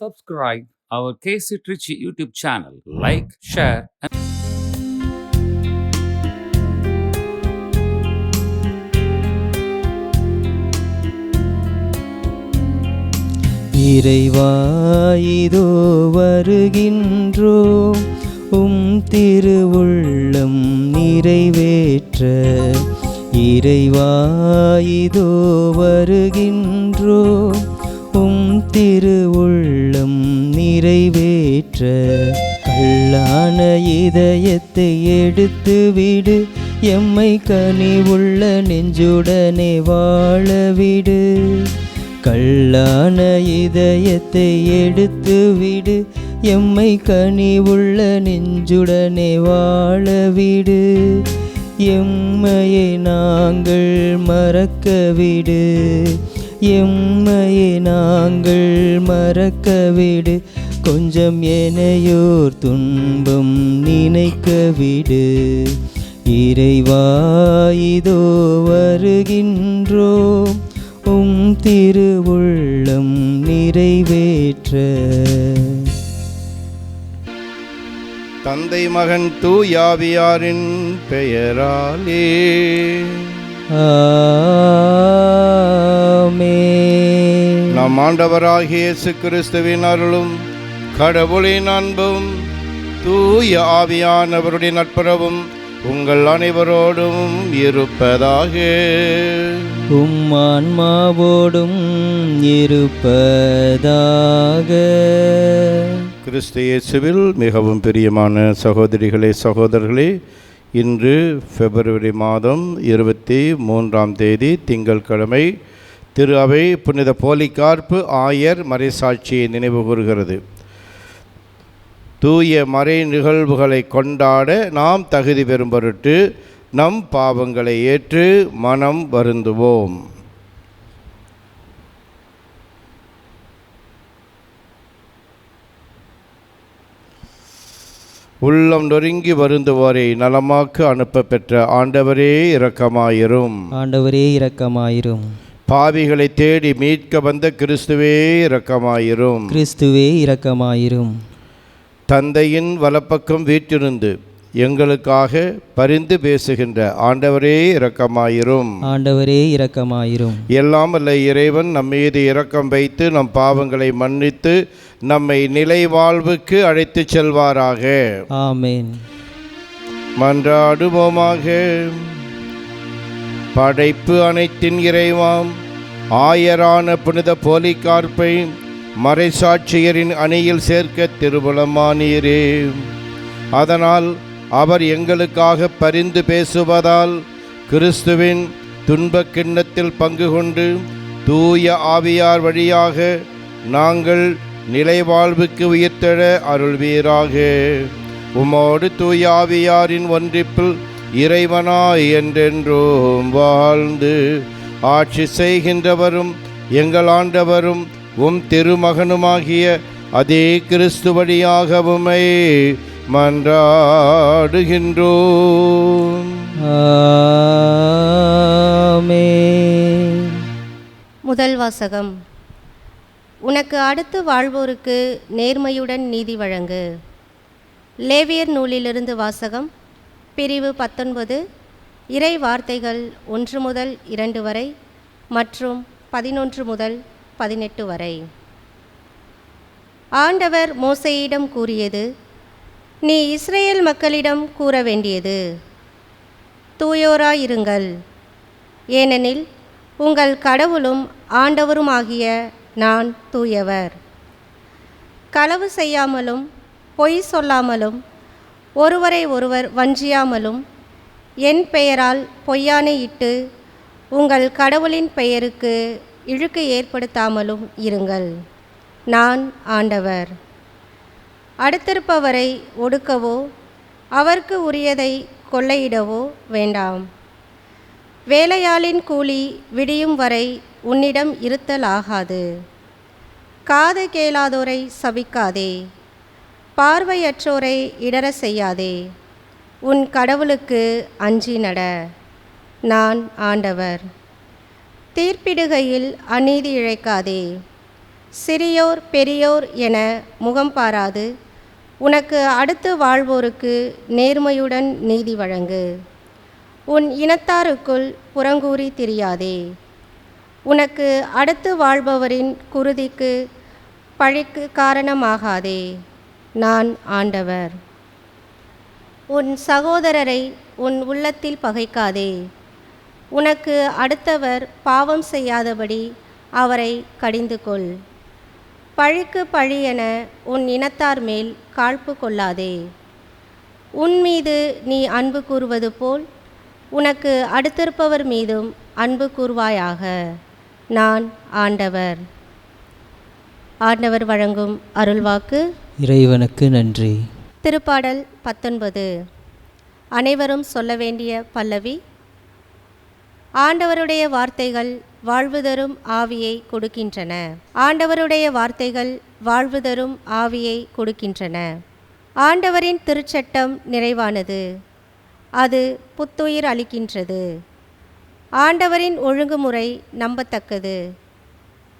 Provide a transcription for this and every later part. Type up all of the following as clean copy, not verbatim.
subscribe our KC Trichy YouTube channel. Like, share, and இறைவா இதோ வருகின்றோம் திருவுள்ளம் நிறைவேற்ற. இறைவா இதோ வருகின்றோம் திருவுள்ளம் நிறைவேற்ற. கல்லான இதயத்தை எடுத்துவிடு, எம்மை கனிவுள்ள நெஞ்சுடனே வாழவிடு. கல்லான இதயத்தை எடுத்துவிடு, எம்மை கனிவுள்ள நெஞ்சுடனே வாழவிடு. எம்மையை நாங்கள் மறக்கவிடு, எம்மையை நாங்கள் மறக்கவிடு. கொஞ்சம் எனையோர் துன்பம் நினைக்கவிடு. இறைவா இதோ வருகின்றோம் திருவுள்ளம் நிறைவேற்ற. தந்தை மகன் தூயாவியாரின் பெயராலே ஆமென். நம் ஆண்டவராகிய இயேசு கிறிஸ்துவின் அருளும் கடவுளின் அன்பும் தூய ஆவியானவருடைய நட்புறவும் உங்கள் அனைவரோடும் இருப்பதாக. ஆன்மாவோடும் இருப்பதாக. கிறிஸ்து இயேசுவில் மிகவும் பிரியமான சகோதரிகளே சகோதரர்களே, இன்று பிப்ரவரி மாதம் 23 திங்கட்கிழமை திரு அவை புனித போலிகார்ப்பு ஆயர் மறைசாட்சியை நினைவு கூறுகிறது. தூய மறை நிகழ்வுகளை கொண்டாட நாம் தகுதி பெறும் பொருட்டு நம் பாவங்களை ஏற்று மனம் வருந்துவோம். உள்ளம் நொறுங்கி வருந்துவோரை நலமாக்கு அனுப்ப பெற்ற ஆண்டவரே இரக்கமாயிரும். ஆண்டவரே இரக்கமாயிரும். பாவிகளை தேடி மீட்க வந்த கிறிஸ்துவே இரக்கமாயிரும். கிறிஸ்துவே இரக்கமாயிரும். தந்தையின் வலப்பக்கம் வீற்றிருந்து எங்களுக்காக பரிந்து பேசுகின்ற ஆண்டவரே இரக்கமாயிரும். ஆண்டவரே இரக்கமாயிரும். எல்லாம் அல்ல இறைவன் நம் மீது இரக்கம் வைத்து நம் பாவங்களை மன்னித்து நம்மை நிலை வாழ்வுக்கு அழைத்து செல்வாராக. ஆமென். மன்றாடுவோமாக. படைப்பு அனைத்தின் இறைவாம் ஆயரான புனித போலிகார்ப்பை மறைசாட்சியரின் அணியில் சேர்க்க திருவுளமானீரே. அதனால் அவர் எங்களுக்காக பரிந்து பேசுவதால் கிறிஸ்துவின் துன்பக் கிண்ணத்தில் பங்கு கொண்டு தூய ஆவியார் வழியாக நாங்கள் நிலைவாழ்வுக்கு உயிர்த்தெழ அருள்வீராக. உமோடு தூய ஆவியாரின் ஒன்றிப்பில் இறைவனாய் என்றென்றும் வாழ்ந்து ஆட்சி செய்கின்றவரும் எங்கள் ஆண்டவரும் திருமகனுமாகிய அதே கிறிஸ்து வழியாகவுமே மன்றாடுகின்றோம். ஆமென். முதல் வாசகம். உனக்கு அடுத்து வாழ்வோருக்கு நேர்மையுடன் நீதி வழங்கு. லேவியர் நூலிலிருந்து வாசகம். பிரிவு 19, இறை வார்த்தைகள் 1 முதல் 2 வரை மற்றும் 11 முதல் 18 வரை. ஆண்டவர் மோசேயிடம் கூறியது: நீ இஸ்ரேல் மக்களிடம் கூற வேண்டியது: தூயோராயிருங்கள், ஏனெனில் உங்கள் கடவுளும் ஆண்டவருமாகிய நான் தூயவர். களவு செய்யாமலும் பொய் சொல்லாமலும் ஒருவரை ஒருவர் வஞ்சியாமலும் என் பெயரால் பொய்யானையிட்டு உங்கள் கடவுளின் பெயருக்கு இழுக்கு ஏற்படுத்தாமலும் இருங்கள். நான் ஆண்டவர். அடுத்திருப்பவரை ஒடுக்கவோ அவருக்கு உரியதை கொள்ளையிடவோ வேண்டாம். வேலையாளின் கூலி விடியும் வரை உன்னிடம் இருத்தலாகாது. காது கேளாதோரை சபிக்காதே. பார்வையற்றோரை இடர செய்யாதே. உன் கடவுளுக்கு அஞ்சி நட. நான் ஆண்டவர். தீர்ப்பிடுகையில் அநீதி இழைக்காதே. சிறியோர் பெரியோர் என முகம் பாராது உனக்கு அடுத்து வாழ்வோருக்கு நேர்மையுடன் நீதி வழங்கு. உன் இனத்தாருக்குள் புறங்கூறி திரியாதே. உனக்கு அடுத்து வாழ்பவரின் குருதிக்கு பழிக்கு காரணமாகாதே. நான் ஆண்டவர். உன் சகோதரரை உன் உள்ளத்தில் பகைக்காதே. உனக்கு அடுத்தவர் பாவம் செய்யாதபடி அவரை கடிந்து கொள். பழிக்கு பழி என உன் இனத்தார் மேல் காழ்ப்பு கொள்ளாதே. உன் மீது நீ அன்பு கூறுவது போல் உனக்கு அடுத்திருப்பவர் மீதும் அன்பு கூறுவாயாக. நான் ஆண்டவர். ஆண்டவர் வழங்கும் அருள்வாக்கு. இறைவனுக்கு நன்றி. திருப்பாடல் 19. அனைவரும் சொல்ல வேண்டிய பல்லவி. ஆண்டவருடைய வார்த்தைகள் வாழ்வு தரும் ஆவியை கொடுக்கின்றன. ஆண்டவருடைய வார்த்தைகள் வாழ்வு தரும் ஆவியை கொடுக்கின்றன. ஆண்டவரின் திருச்சட்டம் நிறைவானது, அது புத்துயிர் அளிக்கின்றது. ஆண்டவரின் ஒழுங்குமுறை நம்பத்தக்கது,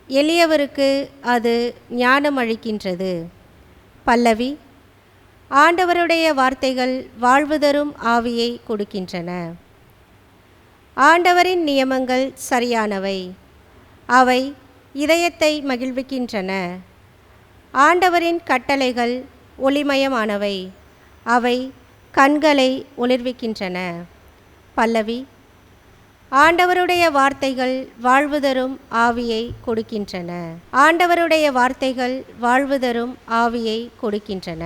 எளியவருக்கு அது ஞானம் அளிக்கின்றது. பல்லவி. ஆண்டவருடைய வார்த்தைகள் வாழ்வு தரும் ஆவியை கொடுக்கின்றன. ஆண்டவரின் நியமங்கள் சரியானவை, அவை இதயத்தை மகிழ்விக்கின்றன. ஆண்டவரின் கட்டளைகள் ஒளிமயமானவை, அவை கண்களை ஒளிர்விக்கின்றன. பல்லவி. ஆண்டவருடைய வார்த்தைகள் வாழ்வு தரும் ஆவியை கொடுக்கின்றன. ஆண்டவருடைய வார்த்தைகள் வாழ்வு தரும் ஆவியை கொடுக்கின்றன.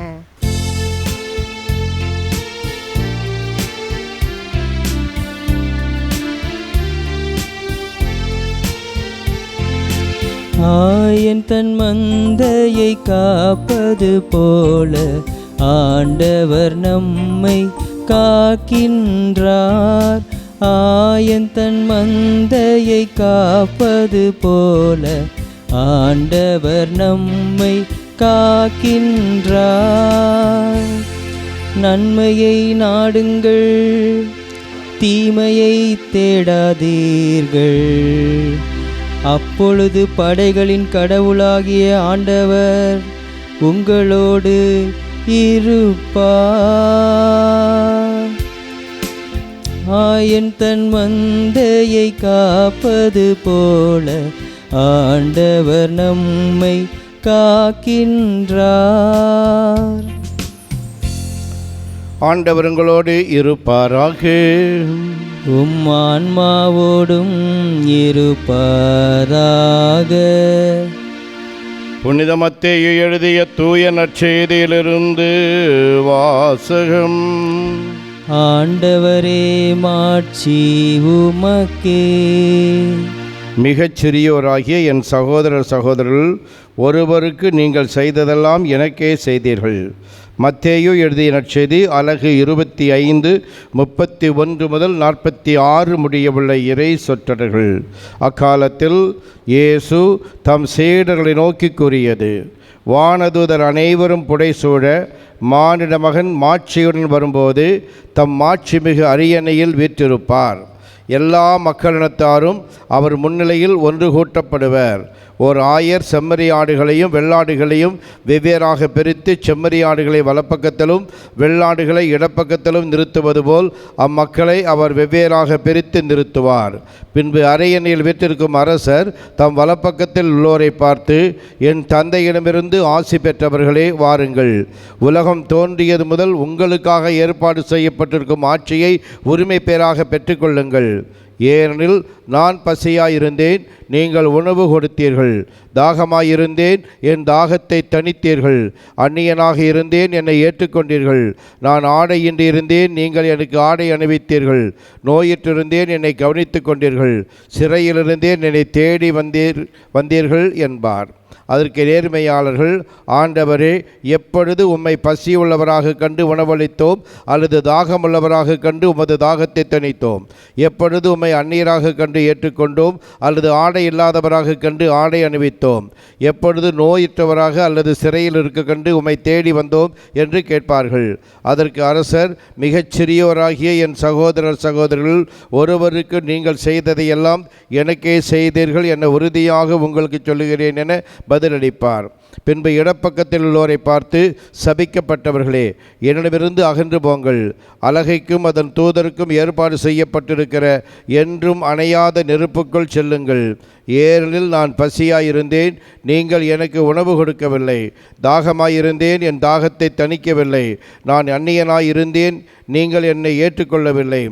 ஆயன் தன் மந்தையை காப்பது போல ஆண்டவர் நம்மை காக்கின்றார். ஆயன் தன் மந்தையை காப்பது போல ஆண்டவர் நம்மை காக்கின்றார். நன்மையை நாடுங்கள், தீமையை தேடாதீர்கள். அப்பொழுது படைகளின் கடவுளாகிய ஆண்டவர் உங்களோடு இருப்பார். ஆயன் தன் மந்தையை காப்பது போல ஆண்டவர் நம்மை காக்கின்றார். ஆண்டவர் உங்களோடு இருப்பாராக. உம் ஆன்மாவோடும் இருப்பாராக. புனித மத்தேயு எழுதிய தூய நற்செய்தியிலிருந்து வாசகம். ஆண்டவரே மாட்சி உமக்கே. மிகச் சிறியோராகிய என் சகோதரர்கள் ஒருவருக்கு நீங்கள் செய்ததெல்லாம் எனக்கே செய்தீர்கள். மத்தேயு எழுதிய நற்செய்தி அலகு 25 31 முதல் 46 முடியவுள்ள இறை சொற்றொடர்கள். அக்காலத்தில் இயேசு தம் சீடர்களை நோக்கி கூறியது: வானதூதர் அனைவரும் புடைசூழ மானிட மகன் மாட்சியுடன் வரும்போது தம் மாட்சிமிகு அரியணையில் வீற்றிருப்பார். எல்லா மக்களினத்தாரும் அவர் முன்னிலையில் ஒன்று கூட்டப்படுவர். ஓர் ஆயர் செம்மறியாடுகளையும் வெள்ளாடுகளையும் வெவ்வேறாக பிரித்து செம்மறியாடுகளை வலப்பக்கத்திலும் வெள்ளாடுகளை இடப்பக்கத்திலும் நிறுத்துவது போல் அம்மக்களை அவர் வெவ்வேறாக பிரித்து நிறுத்துவார். பின்பு அரியணையில் வீற்றிருக்கும் அரசர் தம் வலப்பக்கத்தில் உள்ளோரை பார்த்து, என் தந்தையிடமிருந்து ஆசி பெற்றவர்களே, வாருங்கள். உலகம் தோன்றியது முதல் உங்களுக்காக ஏற்பாடு செய்யப்பட்டிருக்கும் ஆட்சியை உரிமை பேராக பெற்றுக்கொள்ளுங்கள். ஏனெனில் நான் பசியாயிருந்தேன், நீங்கள் உணவு கொடுத்தீர்கள். தாகமாயிருந்தேன், என் தாகத்தை தணித்தீர்கள். அந்நியனாக இருந்தேன், என்னை ஏற்றுக்கொண்டீர்கள். நான் ஆடையின்றி இருந்தேன், நீங்கள் எனக்கு ஆடை அணிவித்தீர்கள். நோயிற்றிருந்தேன், என்னை கவனித்து கொண்டீர்கள். சிறையிலிருந்தேன், என்னை தேடி வந்தீர்கள் என்பார். அதற்கு நேர்மையாளர்கள், ஆண்டவரே, எப்பொழுது உம்மை பசியுள்ளவராக கண்டு உணவளித்தோம், அல்லது தாகமுள்ளவராக கண்டு உமது தாகத்தை தணித்தோம்? எப்பொழுது உம்மை அந்நியராக கண்டு ஏற்றுக்கொண்டோம், அல்லது ஆடை இல்லாதவராக கண்டு ஆடை அணிவித்தோம்? எப்பொழுது நோயுற்றவராக அல்லது சிறையில் இருக்க கண்டு உம்மை தேடி வந்தோம் என்று கேட்பார்கள். அதற்கு அரசர், மிகச் சிறியோராகிய என் சகோதரர்கள் ஒருவருக்கு நீங்கள் செய்ததையெல்லாம் எனக்கே செய்தீர்கள் என உறுதியாக உங்களுக்கு சொல்லுகிறேன் என பதிலளிப்பார். பின்பு இடப்பக்கத்தில் உள்ளோரை பார்த்து, சபிக்கப்பட்டவர்களே, என்னிடமிருந்து அகன்று போங்கள், அலகைக்கும் அதன் தூதருக்கும் ஏற்பாடு செய்யப்பட்டிருக்கிற என்றும் அணையாத நெருப்புக்குள் செல்லுங்கள். ஏனெனில் நான் பசியாயிருந்தேன், நீங்கள் எனக்கு உணவு கொடுக்கவில்லை. தாகமாயிருந்தேன், என் தாகத்தை தணிக்கவில்லை. நான் அந்நியனாயிருந்தேன், நீங்கள் என்னை ஏற்றுக்கொள்ளவில்லை.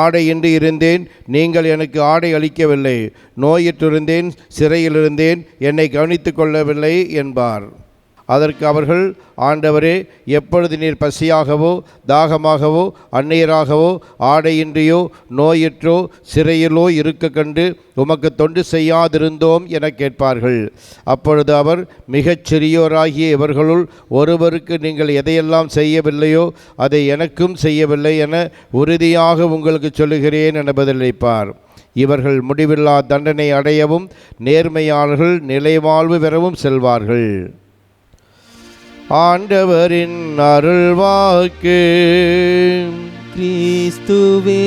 ஆடையின்றி இருந்தேன், நீங்கள் எனக்கு ஆடை அளிக்கவில்லை. நோயிற்றிருந்தேன், சிறையிலிருந்தேன், என்னை கவனித்து கொள்ளவில்லை என்பார். அதற்கு அவர்கள், ஆண்டவரே, எப்பொழுது நீர் பசியாகவோ தாகமாகவோ அந்நியராகவோ ஆடையின்றியோ நோயிற்றோ சிறையிலோ இருக்க கண்டு உமக்கு தொண்டு செய்யாதிருந்தோம் என கேட்பார்கள். அப்பொழுது அவர், மிகச் சிறியோராகிய இவர்களுள் ஒருவருக்கு நீங்கள் எதையெல்லாம் செய்யவில்லையோ அதை எனக்கும் செய்யவில்லை என உறுதியாக உங்களுக்கு சொல்லுகிறேன் என பதிலளிப்பார். இவர்கள் முடிவில்லா தண்டனை அடையவும் நேர்மையாளர்கள் நிலைவாழ்வு பெறவும் செல்வார்கள். ஆண்டவரின் அருள்வாக்கு. கிறிஸ்துவே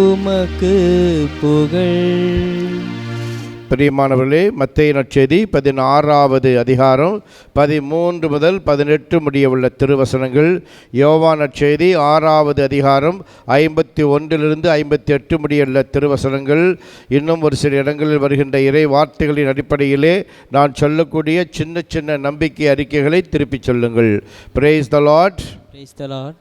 உமக்கு புகழ். பிரியமானவர்களே, மத்தேயு நற்செய்தி 16வது அதிகாரம் 13 முதல் 18 முடிய உள்ள திருவசனங்கள், யோவான் நற்செய்தி 6வது அதிகாரம் 51 58 முடிய உள்ள திருவசனங்கள், இன்னும் ஒரு சில இடங்களில் வருகின்ற இறை வார்த்தைகளின் அடிப்படையிலே நான் சொல்லக்கூடிய சின்ன சின்ன நம்பிக்கை அறிக்கைகளை திருப்பிச் சொல்லுங்கள். Praise the Lord. Praise the Lord.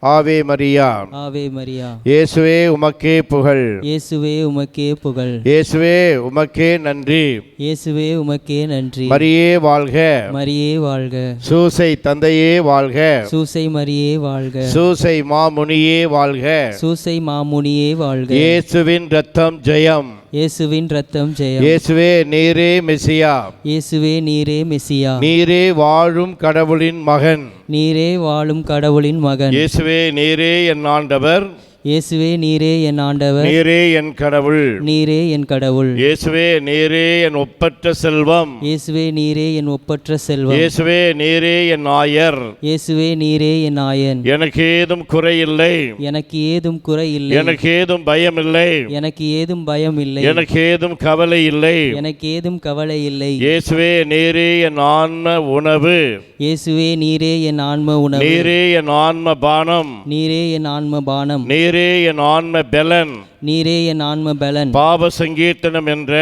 ஆவே மரியா. ஆவே மரியா. இயேசுவே உமக்கே புகழ். இயேசுவே உமக்கே புகழ். இயேசுவே உமக்கே நன்றி. இயேசுவே உமக்கே நன்றி. மரியே வாழ்க. மரியே வாழ்க. சூசை தந்தையே வாழ்க. சூசை மரியே வாழ்க. சூசை மாமுனியே வாழ்க. சூசை மாமுனியே வாழ்க. இயேசுவின் இரத்தம் ஜெயம். இயேசுவின் இரத்தம் ஜெயம். இயேசுவே நீரே மெசியா. இயேசுவே நீரே மெசியா. நீரே வாழும் கடவுளின் மகன். நீரே வாழும் கடவுளின் மகன். இயேசுவே நீரே என் ஆண்டவர். இயேசுவே நீரே என் ஆண்டவர். நீரே என் கடவுள். நீரே என் கடவுள். இயேசுவே நீரே என் ஒப்பற்ற செல்வம். இயேசுவே நீரே என் ஒப்பற்ற செல்வம். இயேசுவே நீரே என் ஆயர். இயேசுவே நீரே என் ஆயன். எனக்கு ஏதும் குறையில்லை. எனக்கு ஏதும் குறை இல்லை. எனக்கு ஏதும் பயம் இல்லை. எனக்கு ஏதும் பயம் இல்லை. எனக்கு ஏதும் கவலை இல்லை. எனக்கு ஏதும் கவலை இல்லை. இயேசுவே நீரே என் ஆன்ம உணவு. இயேசுவே நீரே என் ஆன்ம உணவு. நீரே என் ஆன்ம பானம். நீரே என் ஆன்ம பானம். நீரே என் ஆன்ம பெலன். நீரே என் ஆன்ம பலன். பாவ சங்கீர்த்தனம் என்ற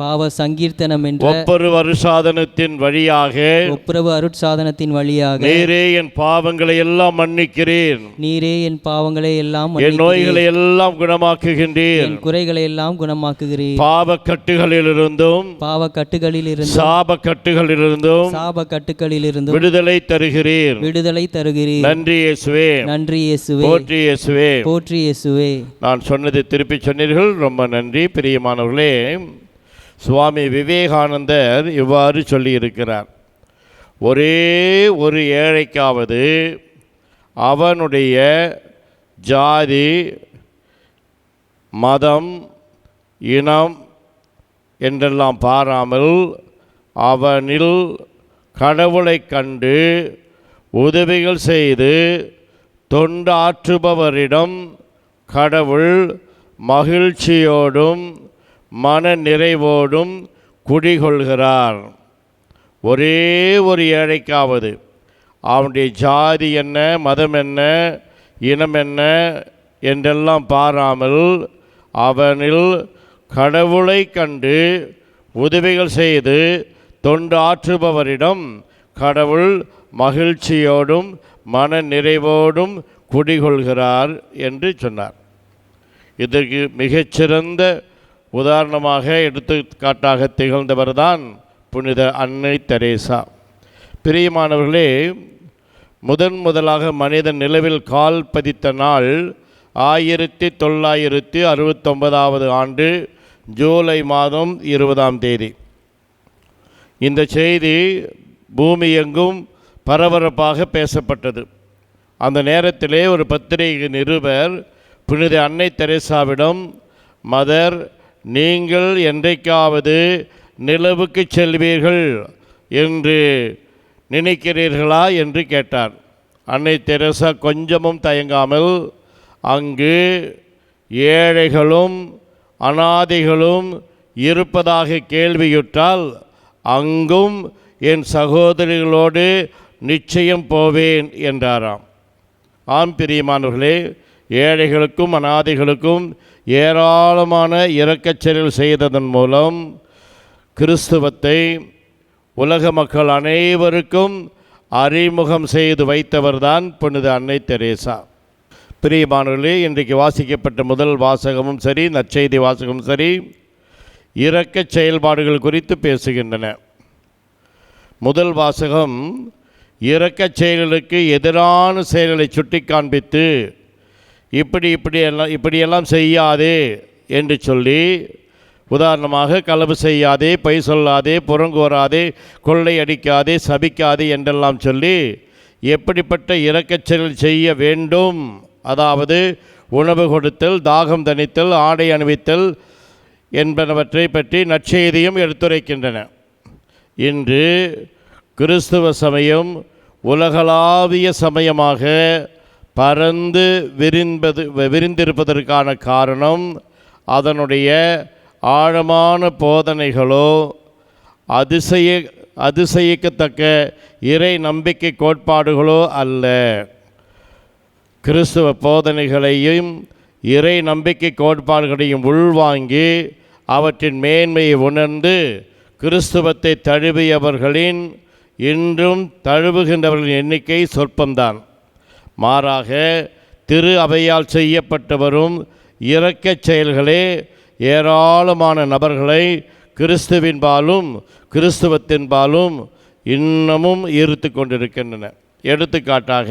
பாவ சங்கீர்த்தனம் என்ற ஒப்புரவு அருட்சாதனத்தின் வழியாக ஒப்புரவு அருட்சாதனத்தின் வழியாக நீரே என் பாவங்களை எல்லாம் மன்னிக்கிறீர். நீரே என் பாவங்களை எல்லாம் என் நோய்களை எல்லாம் குணமாக்குகின்றீர். என் குறைகளை எல்லாம் குணமாக்குகிறீர். பாவ கட்டுகளிலிருந்தும் பாவ கட்டுகளிலிருந்தும் சாப கட்டுகளிலிருந்தும் சாப கட்டுகளிலிருந்தும் விடுதலை தருகிறீர். விடுதலை தருகிறீர். நன்றி இயேசுவே. நன்றி இயேசுவே. போற்றி இயேசுவே. போற்றி இயேசுவே. நான் சொன்னது திருப்பி சொன்னீர்கள், ரொம்ப நன்றி. பிரியமானவர்களே, சுவாமி விவேகானந்தர் இவ்வாறு சொல்லியிருக்கிறார், ஒரே ஒரு ஏழைக்காவது அவனுடைய ஜாதி, மதம், இனம் என்றெல்லாம் பாராமல் அவனில் கடவுளை கண்டு உதவிகள் செய்து தொண்டாற்றுபவரிடம் கடவுள் மகிழ்ச்சியோடும் மன நிறைவோடும் குடிகொள்கிறார். ஒரே ஒரு ஏழைக்காவது அவனுடைய ஜாதி என்ன, மதம் என்ன, இனம் என்ன என்றெல்லாம் பாராமல் அவனில் கடவுளை கண்டு உதவிகள் செய்து தொண்டு ஆற்றுபவரிடம் கடவுள் மகிழ்ச்சியோடும் மன நிறைவோடும் குடிகொள்கிறார் என்று சொன்னார். இதற்கு மிகச்சிறந்த உதாரணமாக எடுத்துக்காட்டாக திகழ்ந்தவர்தான் புனித அன்னை தெரேசா. பிரியமானவர்களே, முதலாக மனிதன் நிலவில் கால் பதித்த நாள் 1969 ஆண்டு ஜூலை மாதம் 20ஆம் தேதி. இந்த செய்தி பூமி எங்கும் பரபரப்பாக பேசப்பட்டது. அந்த நேரத்திலே ஒரு பத்திரிகை நிருபர் புனித அன்னை தெரேசாவிடம், மதர், நீங்கள் என்றைக்காவது நிலவுக்கு செல்வீர்கள் என்று நினைக்கிறீர்களா என்று கேட்டார். அன்னை தெரேசா கொஞ்சமும் தயங்காமல், அங்கு ஏழைகளும் அனாதைகளும் இருப்பதாக கேள்வியுற்றால் அங்கும் என் சகோதரிகளோடு நிச்சயம் போவேன் என்றாராம். ஆம் பிரியமானவர்களே, ஏழைகளுக்கும் அனாதைகளுக்கும் ஏராளமான இரக்கச் செயல் செய்ததன் மூலம் கிறிஸ்துவத்தை உலக மக்கள் அனைவருக்கும் அறிமுகம் செய்து வைத்தவர்தான் புனித அன்னை தெரேசா. பிரியமானவர்களே, இன்றைக்கு வாசிக்கப்பட்ட முதல் வாசகமும் சரி, நற்செய்தி வாசகமும் சரி, இரக்கச் செயல்பாடுகள் குறித்து பேசுகின்றன. முதல் வாசகம் இரக்கச் செயல்களுக்கு எதிரான செயல்களை சுட்டி காண்பித்து இப்படியெல்லாம் செய்யாதே என்று சொல்லி, உதாரணமாக களவு செய்யாதே, பொய் சொல்லாதே, புறங்கோராதே, கொள்ளை அடிக்காதே, சபிக்காதே என்றெல்லாம் சொல்லி எப்படிப்பட்ட இரக்கச் செயல் செய்ய வேண்டும், அதாவது உணவு கொடுத்தல், தாகம் தணித்தல், ஆடை அணிவித்தல் என்பனவற்றை பற்றி நற்செய்தியும் எடுத்துரைக்கின்றன. இன்று கிறிஸ்துவ சமயம் உலகளாவிய சமயமாக பரந்து விரிந்திருப்பதற்கான காரணம் அதனுடைய ஆழமான போதனைகளோ அதிசயிக்கத்தக்க இறை நம்பிக்கை கோட்பாடுகளோ அல்ல. கிறிஸ்துவ போதனைகளையும் இறை நம்பிக்கை கோட்பாடுகளையும் உள்வாங்கி அவற்றின் மேன்மையை உணர்ந்து கிறிஸ்துவத்தை தழுவியவர்களின் இன்றும் தழுவுகின்றவர்களின் எண்ணிக்கை சொற்பம்தான். மாறாக திரு அவையால் செய்யப்பட்டு வரும் இரக்கச் செயல்களே ஏராளமான நபர்களை கிறிஸ்துவின்பாலும் கிறிஸ்துவத்தின்பாலும் இன்னமும் ஈர்த்து கொண்டிருக்கின்றன. எடுத்துக்காட்டாக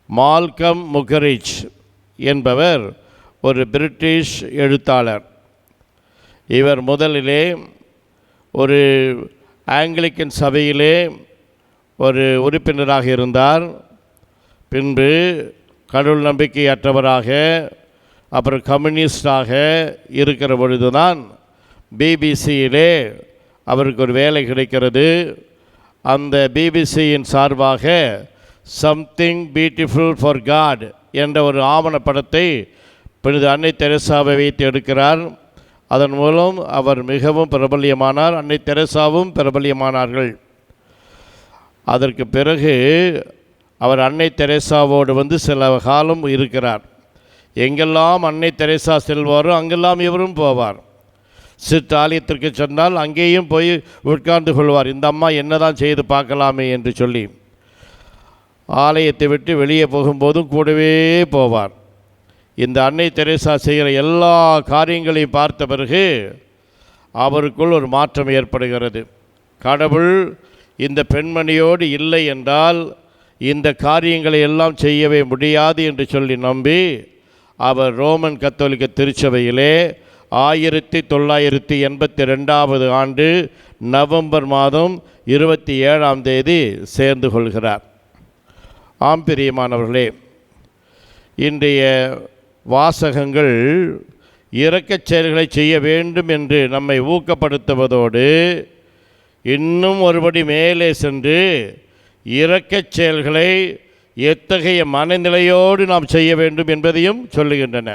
மால்கம் முகரிஜ் என்பவர் ஒரு பிரிட்டிஷ் எழுத்தாளர். இவர் முதலிலே ஒரு ஆங்கிலிக்கன் சபையிலே ஒரு உறுப்பினராக இருந்தார். பின்பு கடவுள் நம்பிக்கையற்றவராக, அப்புறம் கம்யூனிஸ்டாக இருக்கிற பொழுதுதான் பிபிசியிலே அவருக்கு ஒரு வேலை கிடைக்கிறது. அந்த பிபிசியின் சார்பாக சம்திங் பியூட்டிஃபுல் ஃபார் காட் என்ற ஒரு ஆவணப்படத்தை புனித அன்னை தெரேசாவை வைத்து எடுக்கிறார். அதன் மூலம் அவர் மிகவும் பிரபல்யமானார். அன்னை தெரேசாவும் பிரபல்யமானார்கள். அதற்கு பிறகு அவர் அன்னை தெரேசாவோடு சில காலம் இருக்கிறார். எங்கெல்லாம் அன்னை தெரேசா செல்வாரோ அங்கெல்லாம் இவரும் போவார். சிற்றாலயத்திற்கு சென்றால் அங்கேயும் போய் உட்கார்ந்து கொள்வார். இந்த அம்மா என்னதான் செய்து பார்க்கலாமே என்று சொல்லி ஆலயத்தை விட்டு வெளியே போகும்போதும் கூடவே போவார். இந்த அன்னை தெரேசா செய்கிற எல்லா காரியங்களையும் பார்த்த பிறகு அவருக்குள் ஒரு மாற்றம் ஏற்படுகிறது. கடவுள் இந்த பெண்மணியோடு இல்லை என்றால் இந்த காரியங்களை எல்லாம் செய்யவே முடியாது என்று சொல்லி நம்பி அவர் ரோமன் கத்தோலிக்க திருச்சபையிலே 1982 ஆண்டு நவம்பர் மாதம் 27 சேர்ந்து கொள்கிறார். ஆம் பிரியமானவர்களே, இன்றைய வாசகங்கள் இரக்கச் செயல்களை செய்ய வேண்டும் என்று நம்மை ஊக்கப்படுத்துவதோடு இன்னும் ஒருபடி மேலே சென்று இரக்கச் செயல்களை எத்தகைய மனநிலையோடு நாம் செய்ய வேண்டும் என்பதையும் சொல்லுகின்றன.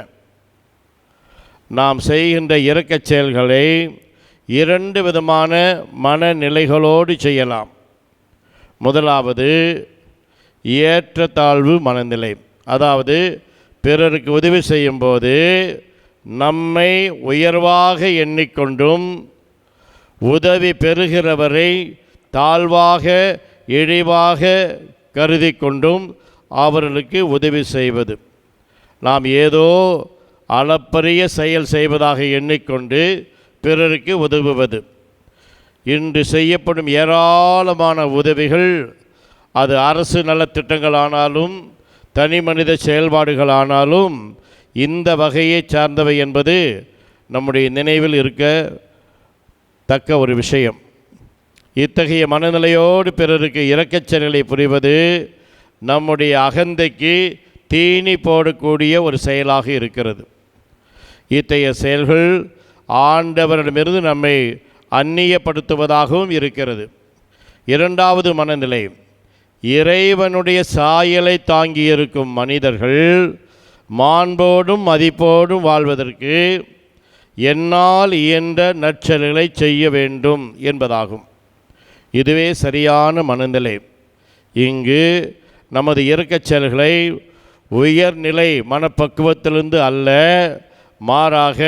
நாம் செய்கின்ற இரக்கச் செயல்களை 2 விதமான மனநிலைகளோடு செய்யலாம். முதலாவது ஏற்றத்தாழ்வு மனநிலை. அதாவது பிறருக்கு உதவி செய்யும்போது நம்மை உயர்வாக எண்ணிக்கொண்டும் உதவி பெறுகிறவரை தாழ்வாக இழிவாக கருதி கொண்டும் அவர்களுக்கு உதவி செய்வது. நாம் ஏதோ அளப்பரிய செயல் செய்வதாக எண்ணிக்கொண்டு பிறருக்கு உதவுவது. இன்று செய்யப்படும் ஏராளமான உதவிகள், அது அரசு நலத்திட்டங்களானாலும் தனி மனித செயல்பாடுகளானாலும் இந்த வகையை சார்ந்தவை என்பது நம்முடைய நினைவில் இருக்க தக்க ஒரு விஷயம். இத்தகைய மனநிலையோடு பிறருக்கு இரக்கச் செயல்களை புரிவது நம்முடைய அகந்தைக்கு தீனி போடக்கூடிய ஒரு செயலாக இருக்கிறது. இத்தகைய செயல்கள் ஆண்டவரிடமிருந்து நம்மை அந்நியப்படுத்துவதாகவும் இருக்கிறது. 2வது மனநிலை, இறைவனுடைய சாயலை தாங்கியிருக்கும் மனிதர்கள் மாண்போடும் மதிப்போடும் வாழ்வதற்கு என்னால் இயன்ற நற்செயல்களை செய்ய வேண்டும் என்பதாகும். இதுவே சரியான மனநிலை. இங்கு நமது இரக்கச் செயல்களை உயர்நிலை மனப்பக்குவத்திலிருந்து அல்ல, மாறாக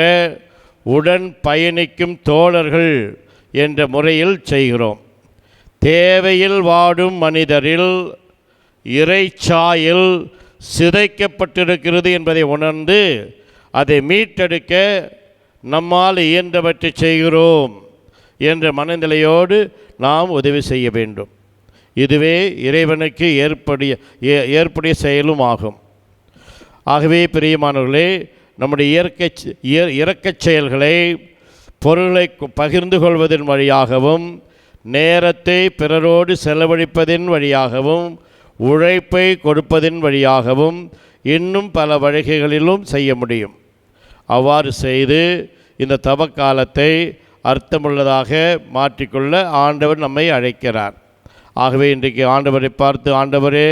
உடன் பயணிக்கும் தோழர்கள் என்ற முறையில் செய்கிறோம். தேவையில் வாடும் மனிதரில் இறைச்சாயல் சிதைக்கப்பட்டிருக்கிறது என்பதை உணர்ந்து அதை மீட்டெடுக்க நம்மால் இயன்றவற்றை செய்கிறோம் என்ற மனநிலையோடு நாம் உதவி செய்ய வேண்டும். இதுவே இறைவனுக்கு ஏற்புடைய செயலும் ஆகும். ஆகவே பிரியமானவர்களே, நம்முடைய இரக்கச் செயல்களை பொருளை பகிர்ந்து கொள்வதன் வழியாகவும், நேரத்தை பிறரோடு செலவழிப்பதன் வழியாகவும், உழைப்பை கொடுப்பதன் வழியாகவும், இன்னும் பல வழிகளிலும் செய்ய முடியும். அவ்வாறு செய்து இந்த தவக்காலத்தை அர்த்தமுள்ளதாக மாற்றிக்கொள்ள ஆண்டவர் நம்மை அழைக்கிறார். ஆகவே இன்றைக்கு ஆண்டவரை பார்த்து, ஆண்டவரே,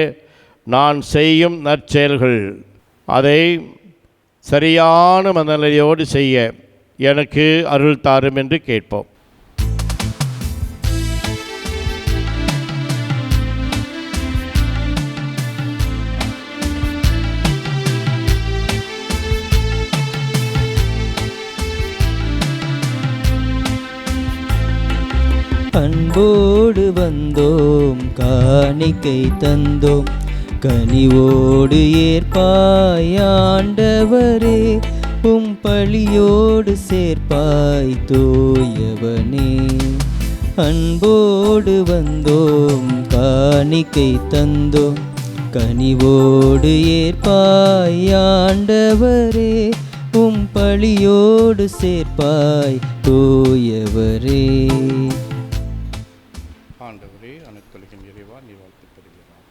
நான் செய்யும் நற்செயல்கள் அதை சரியான மனநிலையோடு செய்ய எனக்கு அருள் தாரும் என்று கேட்போம். அன்போடு வந்தோம், காணிக்கை தந்தோம், கனிவோடு ஏற்பாய் ஆண்டவரே, உம் பழியோடு சேர்ப்பாய் தூயவனே. அன்போடு வந்தோம், காணிக்கை தந்தோம், கனிவோடு ஏற்பாய் ஆண்டவரே, உம் பழியோடு சேர்ப்பாய் தூயவரே. ஆண்டவரே, அனைத்துலகின் இறைவா, நீ வாழ்த்து பெறுகிறார்.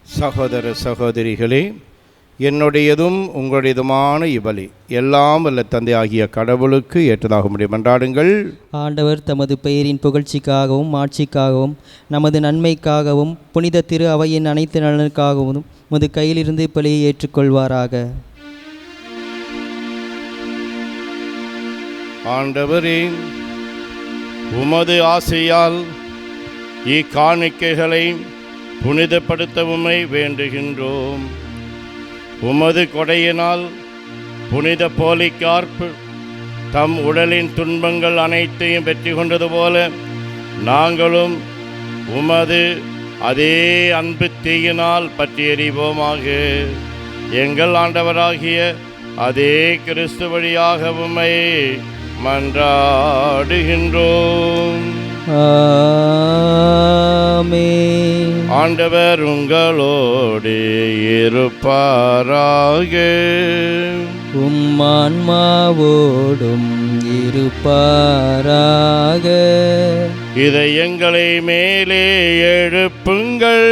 சகோதர சகோதரிகளே, என்னுடையதும் உங்களுடையதுமான இவ்வழி எல்லாம் வல்ல தந்தை ஆகிய கடவுளுக்கு ஏற்றதாக முடியும் என்றாடுங்கள். ஆண்டவர் தமது பெயரின் புகழ்ச்சிக்காகவும் ஆட்சிக்காகவும் நமது நன்மைக்காகவும் புனித திரு அவையின் அனைத்து நலனுக்காகவும் உமது கையிலிருந்து பலியை ஏற்றுக்கொள்வாராக. ஆண்டவரே, உமது ஆசையால் இக்காணிக்கைகளை புனிதப்படுத்தவுமை வேண்டுகின்றோம். உமது கொடையினால் புனித போலிகார்ப்பு தம் உடலின் துன்பங்கள் அனைத்தையும் வெற்றி கொண்டது போல நாங்களும் உமது அதே அன்பு தீயினால் பற்றி எறிவோமாக. எங்கள் ஆண்டவராகிய அதே கிறிஸ்து வழியாக உம்மை மன்றாடுகின்றோம். ஆமென். ஆண்டவர் உங்களோடு இருப்பாராக. உம் ஆன்மாவோடும் இருப்பாராக. இதை எங்களை மேலே எழுப்புங்கள்.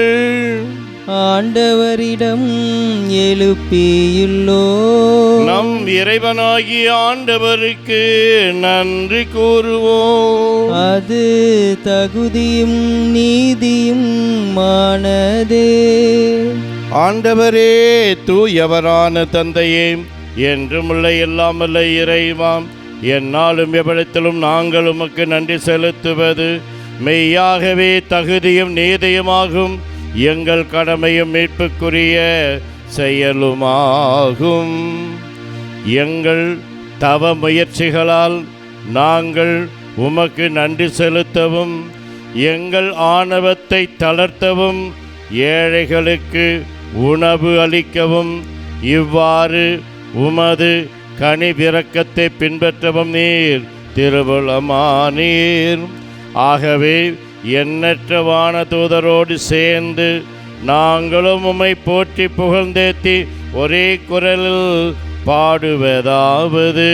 ஆண்டவரிடம் எழுப்பியுள்ளோ. நம் இறைவனாகிய ஆண்டவருக்கு நன்றி கூறுவோம். அது தகுதியும் நீதியும் மானதே. ஆண்டவரே, தூயவரான தந்தையே, என்றுமுள்ள எல்லாம் வல்ல இறைவாம், எந்நாளும் எவ்விடத்திலும் நாங்கள் உமக்கு நன்றி செலுத்துவது மெய்யாகவே தகுதியும் நீதியுமாகும். எங்கள் கடமையும் மீட்புக்குரிய செயலுமாகும். எங்கள் தவ முயற்சிகளால் நாங்கள் உமக்கு நன்றி செலுத்தவும், எங்கள் ஆணவத்தை தளர்த்தவும், ஏழைகளுக்கு உணவு அளிக்கவும், இவ்வாறு உமது கனிவிரக்கத்தை பின்பற்றவும் நீர் திருவுளமானீர். ஆகவே எண்ணற்ற வான தூதரோடு சேர்ந்து நாங்களும் உம்மை போற்றி புகழ்ந்தேத்தி ஒரே குரலில் பாடுவதாவது: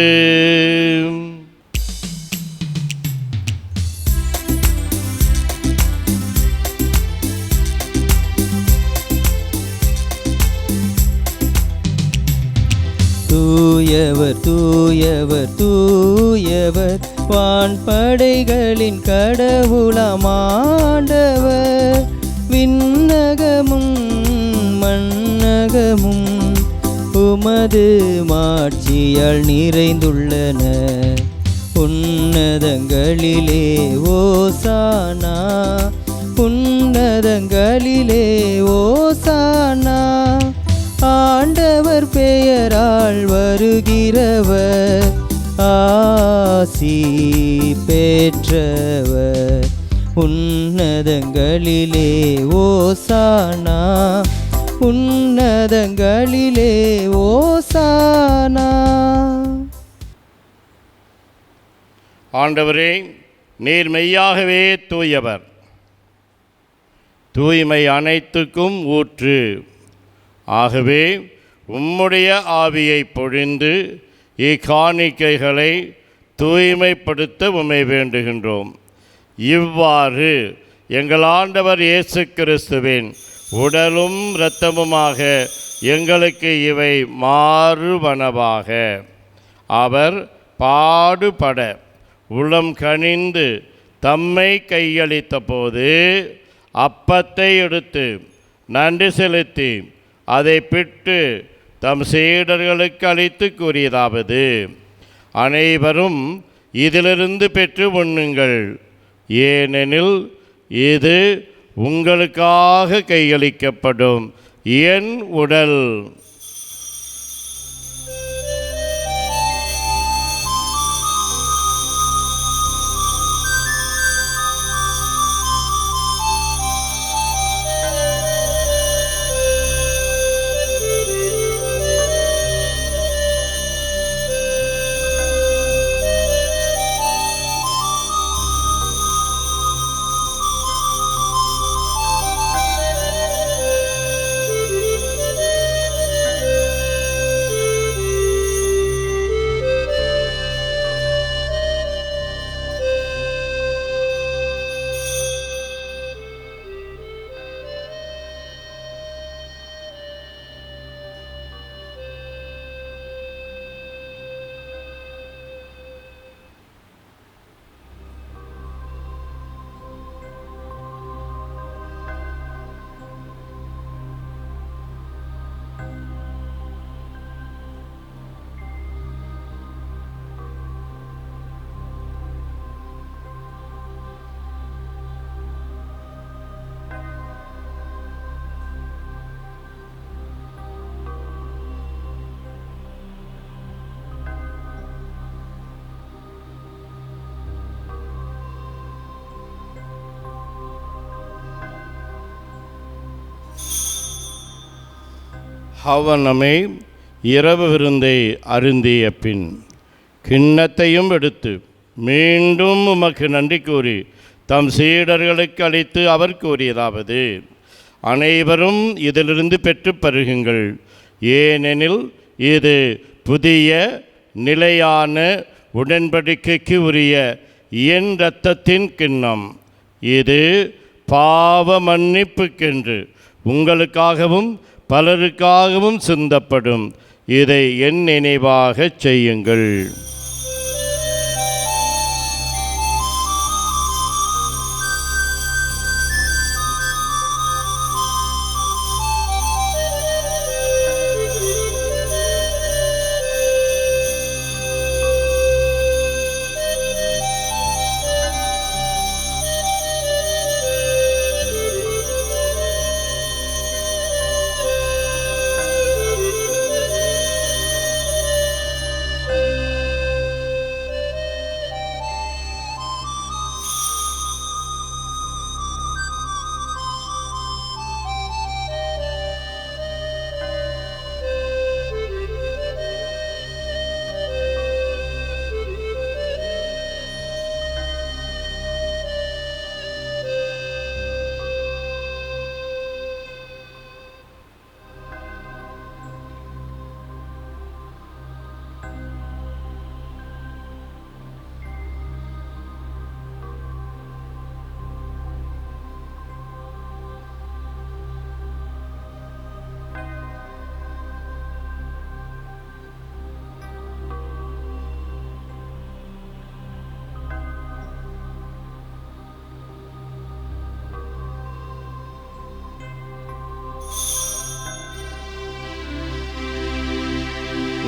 தூயவர் தூயவர் தூயவர், வான்படைகளின் கடவுளமாண்டவர் விண்ணகமும் மண்ணகமும் உமது மாட்சியால் நிறைந்துள்ளன. உன்னதங்களிலே ஓசானா, உன்னதங்களிலே ஓசானா. ஆண்டவர் பெயரால் வருகிறவர் ஆசி பெற்றவர். உன்னதங்களிலே ஓசானா, உன்னதங்களிலே ஓசானா. ஆண்டவரே, நீர் மெய்யாகவே தூயவர், தூய்மை அனைத்துக்கும் ஊற்று. ஆகவே உம்முடைய ஆவியை பொழிந்து இக்காணிக்கைகளை தூய்மைப்படுத்த உம்மை வேண்டுகின்றோம். இவ்வாறு எங்கள் ஆண்டவர் இயேசு கிறிஸ்துவின் உடலும் இரத்தமுமாக எங்களுக்கு இவை மாறுவனவாக. அவர் பாடுபட உளம் கனிந்து தம்மை கையளித்த போது அப்பத்தை எடுத்து நன்றி செலுத்தி அதை பிட்டு தம் சீடர்களுக்கு அளித்து கூறியதாவது: அனைவரும் இதிலிருந்து பெற்று உண்ணுங்கள், ஏனெனில் இது உங்களுக்காக கையளிக்கப்படும் என் உடல். அவ்வண்ணமே இரவு விருந்தை அருந்திய பின் கிண்ணத்தையும் எடுத்து மீண்டும் உமக்கு நன்றி கூறி தம் சீடர்களுக்கு அளித்து அவர் கூறியதாவது: அனைவரும் இதிலிருந்து பெற்று பருகுங்கள், ஏனெனில் இது புதிய நிலையான உடன்படிக்கைக்கு உரிய என் இரத்தத்தின் கிண்ணம். இது பாவ மன்னிப்புக்கென்று உங்களுக்காகவும் பலருக்காகவும் சிந்தப்படும். இதை என் நினைவாகச் செய்யுங்கள்.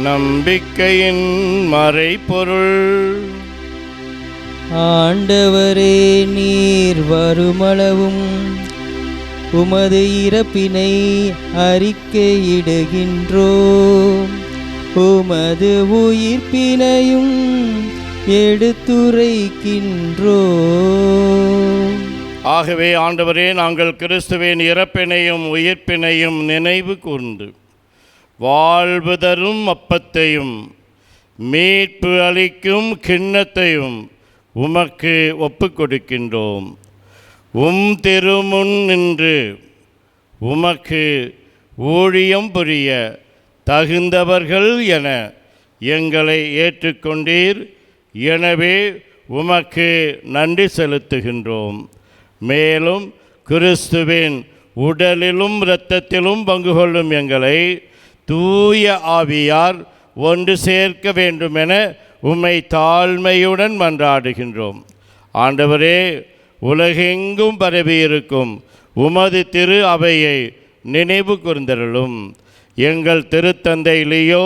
நம்பிக்கையின் மறைபொருள். ஆண்டவரே, நீர் வருமளவும் உமது இறப்பினை அறிக்கையிடுகின்றோம், உமது உயிர்ப்பினையும் எடுத்துரைக்கின்றோம். ஆகவே ஆண்டவரே, நாங்கள் கிறிஸ்துவின் இறப்பினையும் உயிர்ப்பினையும் நினைவு கூர்ந்து வாழ்வு தரும் அப்பத்தையும் மீட்பு அளிக்கும் கிண்ணத்தையும் உமக்கு ஒப்புக் கொடுக்கின்றோம். திருமுன் நின்று உமக்கு ஊழியம் புரிய தகுந்தவர்கள் என எங்களை ஏற்றுக்கொண்டீர். எனவே உமக்கு நன்றி செலுத்துகின்றோம். மேலும் கிறிஸ்துவின் உடலிலும் இரத்தத்திலும் பங்கு கொள்ளும் எங்களை தூய ஆவியார் ஒன்று சேர்க்க வேண்டுமென உம்மை தாழ்மையுடன் மன்றாடுகின்றோம். ஆண்டவரே, உலகெங்கும் பரவியிருக்கும் உமது திரு அவையை நினைவு கூர்ந்தருளும். எங்கள் திருத்தந்தை லியோ,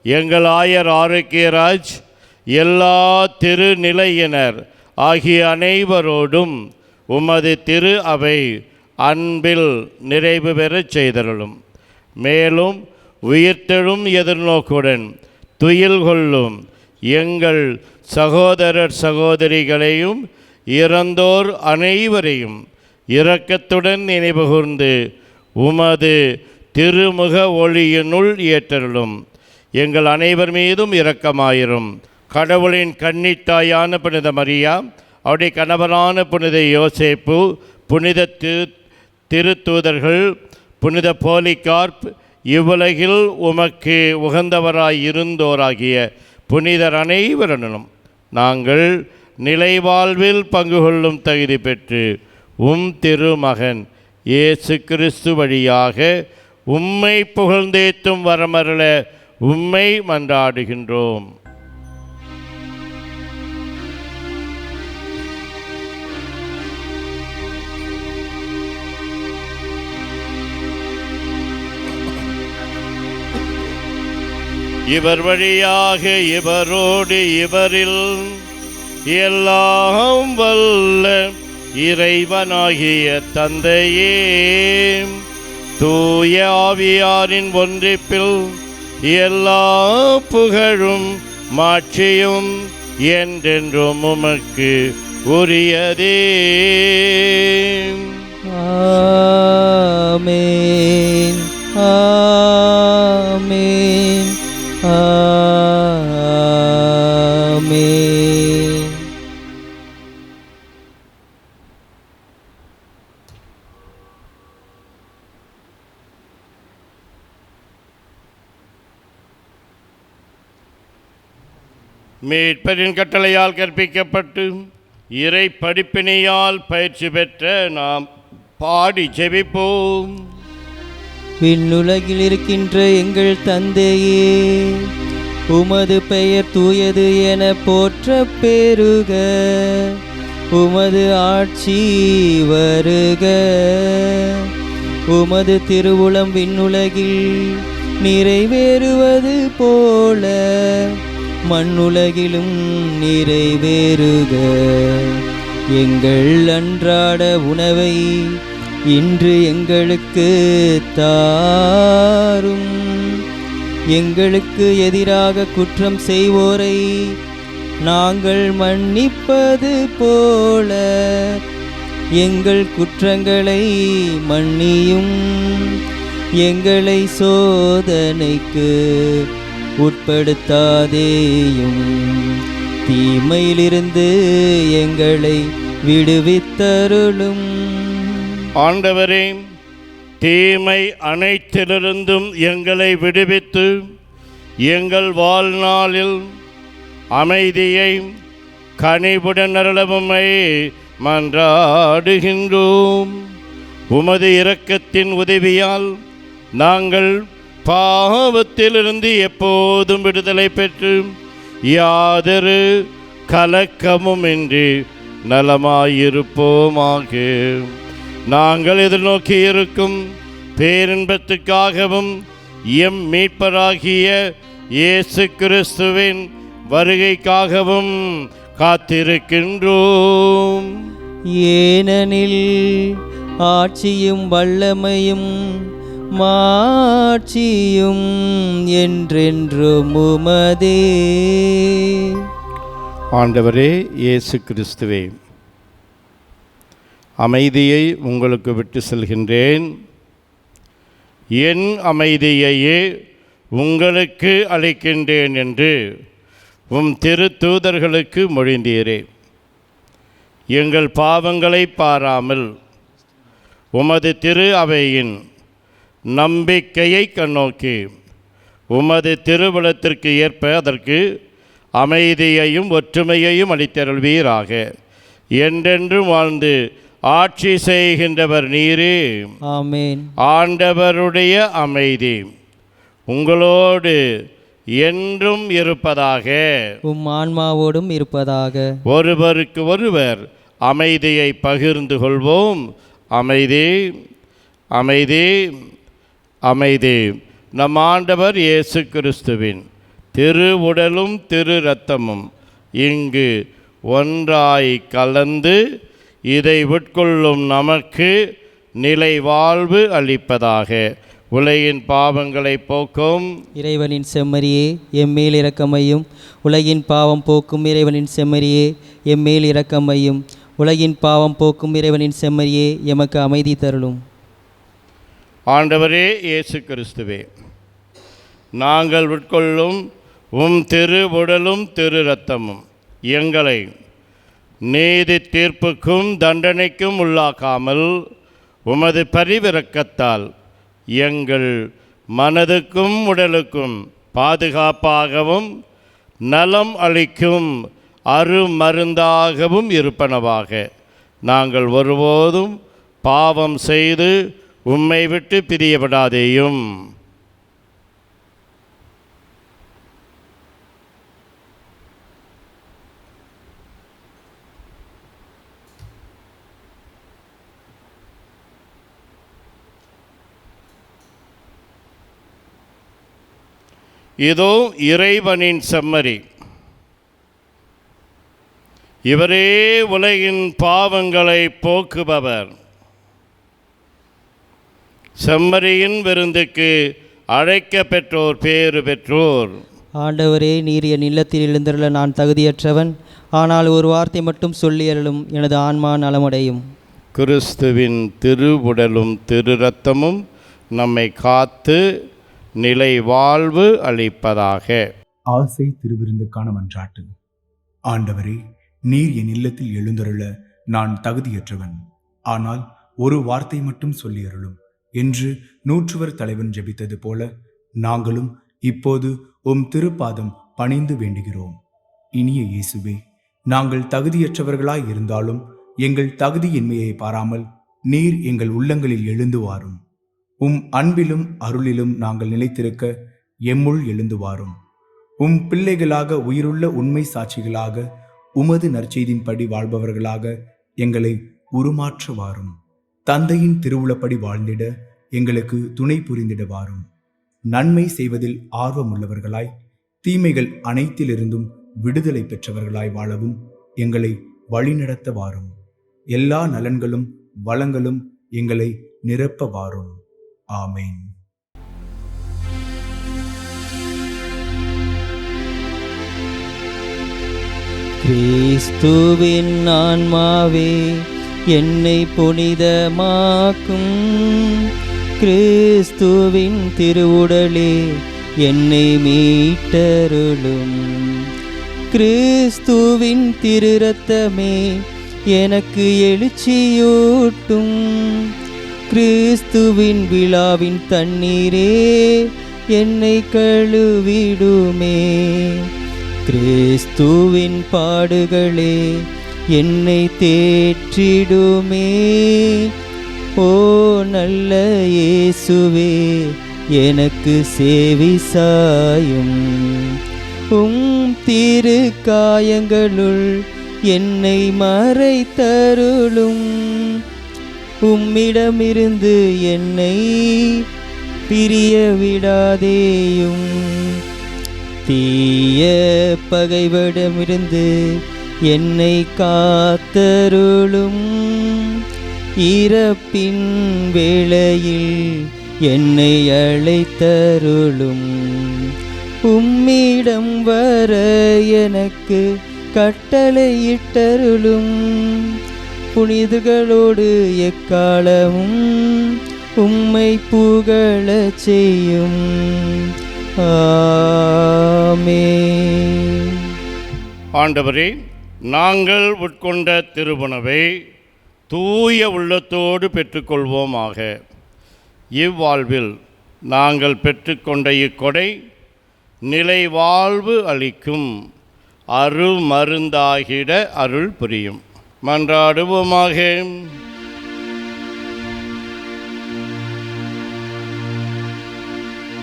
எங்கள் ஆயர் ஆரோக்கியராஜ், எல்லா திருநிலையினர் ஆகிய அனைவரோடும் உமது திரு அவை அன்பில் நிறைவு பெறச் செய்தருளும். மேலும் உயிர்த்தெழும் எதிர்நோக்குடன் துயில் கொள்ளும் எங்கள் சகோதரர் சகோதரிகளையும் இறந்தோர் அனைவரையும் இரக்கத்துடன் நினைவுகூர்ந்து உமது திருமுக ஒளியினுள் ஏற்றருளும். எங்கள் அனைவர் மீதும் இரக்கமாயிரும். கடவுளின் கன்னித்தாயான புனித மரியா, அவருடைய கணவரான புனித யோசேப்பு, புனித திருத்தூதர்கள், புனித போலிகார்ப், இவ்வுலகில் உமக்கு உகந்தவராய் இருந்தோராகிய புனிதர் அனைவருடனும் நாங்கள் நிலைவாழ்வில் பங்கு கொள்ளும் தகுதி பெற்று திருமகன் இயேசு கிறிஸ்து வழியாக உம்மை புகழ்ந்தேத்தும் வரமருள உம்மை மன்றாடுகின்றோம். இவர் வழியாக இவரோடு இவரில் எல்லாம் வல்ல இறைவனாகிய தந்தையே, தூய ஆவியாரின் ஒன்றிப்பில் எல்லா புகழும் மாட்சியும் என்றென்றும் உமக்கு உரியதே. ஆமென், ஆமென், ஆமென். மீட்பரின் கட்டளையால் கற்பிக்கப்பட்டு இறை படிப்பினையால் பயிற்சி பெற்ற நாம் பாடி ஜெபிப்போம். விண்ணுலகில் இருக்கின்ற எங்கள் தந்தையே, உமது பெயர் தூயது என போற்ற பெருக, உமது ஆட்சி வருக, உமது திருவுளம் விண்ணுலகில் நிறைவேறுவது போல மண்ணுலகிலும் நிறைவேறுக. எங்கள் அன்றாட உணவை இன்று எங்களுக்கு தாரும். எங்களுக்கு எதிராக குற்றம் செய்வோரை நாங்கள் மன்னிப்பது போல எங்கள் குற்றங்களை மன்னியும். எங்களை சோதனைக்கு உட்படுத்தாதேயும், தீமையிலிருந்து எங்களை விடுவித்தருளும். ஆண்டவரே, தீமை அனைத்திலிருந்தும் எங்களை விடுவித்து எங்கள் வாழ்நாளில் அமைதியை கனிவுடன் அருளவுமை மன்றாடுகின்றோம். உமது இரக்கத்தின் உதவியால் நாங்கள் பாவத்திலிருந்து எப்போதும் விடுதலை பெற்று யாதொரு கலக்கமுமின்றி நலமாயிருப்போமாக. நாங்கள் எதிர்நோக்கி இருக்கும் பேரின்பத்துக்காகவும் எம் மீட்பராகிய இயேசு கிறிஸ்துவின் வருகைக்காகவும் காத்திருக்கின்றோம். ஏனெனில் ஆட்சியும் வல்லமையும் மாட்சியும் என்றென்றும் உமதே. ஆண்டவரே இயேசு கிறிஸ்துவே, அமைதியை உங்களுக்கு விட்டு செல்கின்றேன், என் அமைதியையே உங்களுக்கு அளிக்கின்றேன் என்று உம் திருத்தூதர்களுக்கு மொழிந்தீரே. எங்கள் பாவங்களை பாராமல் உமது திரு அவையின் நம்பிக்கையை கண்ணோக்கி உமது திருவுளத்திற்கு ஏற்ப அதற்கு அமைதியையும் ஒற்றுமையையும் அளித்தருள்வீராக. என்றென்றும் வாழ்ந்து ஆட்சி செய்கின்றவர் நீரே. ஆமென். ஆண்டவருடைய அமைதி உங்களோடு என்றும் இருப்பதாக. உம் ஆன்மாவோடும் இருப்பதாக. ஒருவருக்கு ஒருவர் அமைதியை பகிர்ந்து கொள்வோம். அமைதி, அமைதி, அமைதி. நம் ஆண்டவர் இயேசு கிறிஸ்துவின் திரு உடலும் திரு இரத்தமும் இங்கு ஒன்றாய் கலந்து இதை உட்கொள்ளும் நமக்கு நிலை வாழ்வு அளிப்பதாக. உலகின் பாவங்களை போக்கும் இறைவனின் செம்மறியே எம்மேல் இரக்கமையும். உலகின் பாவம் போக்கும் இறைவனின் செம்மறியே எம்மேல் இரக்கமையும். உலகின் பாவம் போக்கும் இறைவனின் செம்மறியே எமக்கு அமைதி தருளும். ஆண்டவரே இயேசு கிறிஸ்துவே, நாங்கள் உட்கொள்ளும் உம் திரு உடலும் திரு இரத்தமும் எங்களை நீதி தீர்ப்புக்கும் தண்டனைக்கும் உள்ளாக்காமல் உமது பரிவிரக்கத்தால் எங்கள் மனதுக்கும் உடலுக்கும் பாதுகாப்பாகவும் நலம் அளிக்கும் அருமருந்தாகவும் இருப்பனவாக. நாங்கள் ஒருபோதும் பாவம் செய்து உம்மை விட்டு பிரியப்படாதேயும். இதோ இறைவனின் செம்மறி, இவரே உலகின் பாவங்களை போக்குபவர். செம்மறியின் விருந்துக்கு அழைக்க பெற்றோர் பேறு பெற்றோர். ஆண்டவரே, நீர் என் இல்லத்தில் எழுந்தருள நான் தகுதியற்றவன். ஆனால் ஒரு வார்த்தை மட்டும் சொல்லி அருளும், எனது ஆன்மா நலமடையும். கிறிஸ்துவின் திரு உடலும் திரு இரத்தமும் நம்மை காத்து நிலை வாழ்வு அளிப்பதாக. ஆசை திருவிருந்துக்கான மன்றாட்டு. ஆண்டவரே, நீர் என் இல்லத்தில் எழுந்தருள நான் தகுதியற்றவன். ஆனால் ஒரு வார்த்தை மட்டும் சொல்லி அருளும் என்று நூற்றுவர் தலைவன் ஜெபித்தது போல நாங்களும் இப்போது உம் திருப்பாதம் பணிந்து வேண்டுகிறோம். இனிய இயேசுவே, நாங்கள் தகுதியற்றவர்களாய் இருந்தாலும் எங்கள் தகுதியின்மையை பாராமல் நீர் எங்கள் உள்ளங்களில் எழுந்து வாரும். உம் அன்பிலும் அருளிலும் நாங்கள் நிலைத்திருக்க எம்முள் எழுந்து வாரும். உம் பிள்ளைகளாக உயிருள்ள உண்மை சாட்சிகளாக உமது நற்செய்தின்படி வாழ்பவர்களாக எங்களை உருமாற்ற வாரும். தந்தையின் திருவுளப்படி வாழ்ந்திட எங்களுக்கு துணை புரிந்திட வாரும். நன்மை செய்வதில் ஆர்வமுள்ளவர்களாய் தீமைகள் அனைத்திலிருந்தும் விடுதலை பெற்றவர்களாய் வாழவும் எங்களை வழிநடத்த வாரும். எல்லா நலன்களும் வளங்களும் எங்களை நிரப்ப வாரும். ஆமென். கிறிஸ்துவின் ஆன்மாவே என்னை புனிதமாக்கும். கிறிஸ்துவின் திருவுடலே என்னை மீட்டருளும். கிறிஸ்துவின் திரு இரத்தமே எனக்கு எழுச்சியூட்டும். கிறிஸ்துவின் விழாவின் தண்ணீரே என்னை கழுவிடுமே. கிறிஸ்துவின் பாடுகளே என்னை தேற்றிடுமே. ஓ நல்ல இயேசுவே, எனக்கு சேவி சாயும். திரு காயங்களுள் என்னை மறைத்தருளும். உம்மிடமிருந்து என்னை பிரிய விடாதேயும். தீய பகைவரிடமிருந்து என்னை காத்தருளும். இறப்பின் வேளையில் என்னை அழைத்தருளும். உம்மிடம் வர எனக்கு கட்டளையிட்டருளும். புனிதர்களோடு எக்காலமும் உம்மை புகழச் செய்யும். ஆமென். ஆண்டவரே, நாங்கள் உட்கொண்ட திருவுணவை தூய உள்ளத்தோடு பெற்றுக்கொள்வோமாக. இவ்வாழ்வில் நாங்கள் பெற்றுக்கொண்ட இக்கொடை நிலை வாழ்வு அளிக்கும் அருமருந்தாகிட அருள் புரியும். மன்றாடுவோமாக.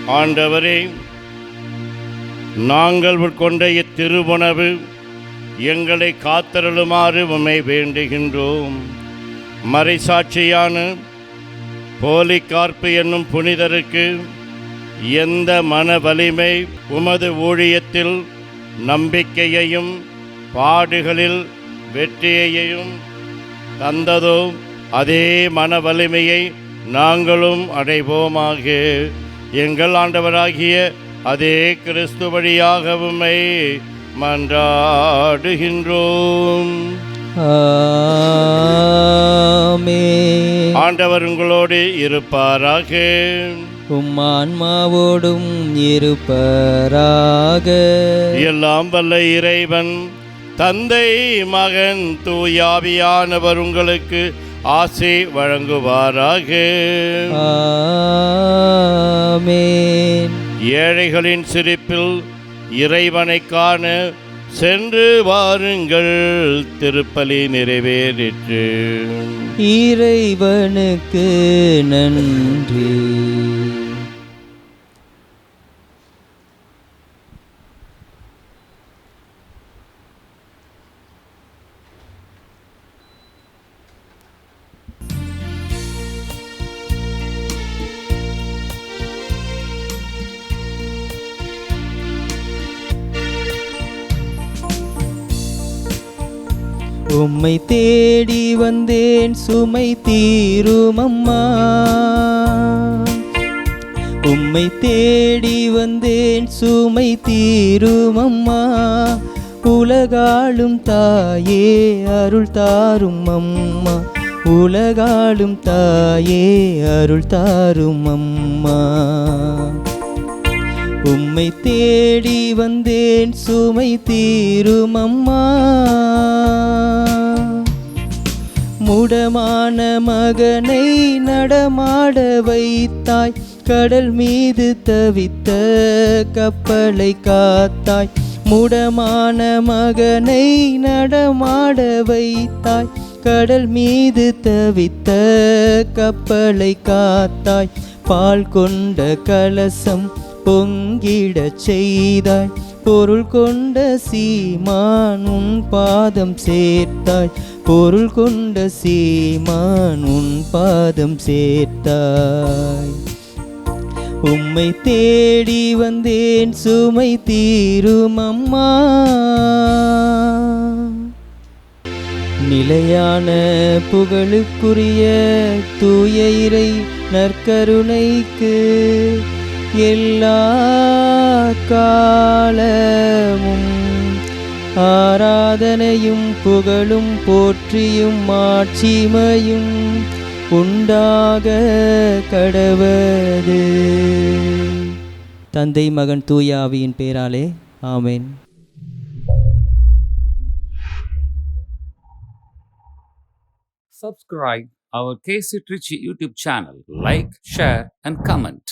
ஆண்டவரே, நாங்கள் உட்கொண்ட இத்திருவுணவு எங்களை காத்தருளுமாறு உம்மை வேண்டுகின்றோம். மறைசாட்சியான போலிகார்ப்பு என்னும் புனிதருக்கு எந்த மன வலிமை உமது ஊழியத்தில் நம்பிக்கையையும் பாடுகளில் வெற்றியையும் தந்ததோ, அதே மன வலிமையை நாங்களும் அடைவோமாக. எங்கள் ஆண்டவராகிய அதே கிறிஸ்து வழியாக உம்மை மன்றாடுகின்றோம். ஆமென். ஆண்டவர் உங்களோடு இருப்பாராக. உம் ஆன்மாவோடும் இருப்பாராக. எல்லாம் வல்ல இறைவன் தந்தை, மகன், தூயாவியானவர் உங்களுக்கு ஆசி வழங்குவாராக. ஆமென். ஏழைகளின் சிரிப்பில் இறைவனை காண சென்று வாருங்கள். திருப்பலி நிறைவேறிற்று. இறைவனுக்கு நன்றி. உம்மை தேடி வந்தேன் சுமை தீரும் அம்மா. உம்மை தேடி வந்தேன் சுமை தீரும் அம்மா. உலகாளும் தாயே அருள் தாரும் அம்மா. உலகாளும் தாயே அருள் தாரும் அம்மா. உம்மை தேடி வந்தேன் சுமை தீரும் அம்மா. முடமான மகனை நடமாட வைத்தாய். கடல் மீது தவித்த கப்பலை காத்தாய். முடமான மகனை நடமாட வைத்தாய். கடல் மீது தவித்த கப்பலை காத்தாய். பால் கொண்ட கலசம் பொங்கிடச் செய்தாய். பொருள் கொண்ட சீமான் உன் பாதம் சேர்த்தாய். பொருள் கொண்ட சீமான் உன் பாதம் சேர்த்தாய். உம்மை தேடி வந்தேன் சுமை தீரும் அம்மா. நிலையான புகழுக்குரிய தூய இறை நற்கருணைக்கு எல்லா காலமும் ஆராதனையும் புகழும் போற்றியும் மாட்சிமையும் உண்டாக கடவது. தந்தை, மகன், தூய ஆவியின் பேராலே ஆமென். Subscribe our KC Trichy YouTube channel. Like, share and comment.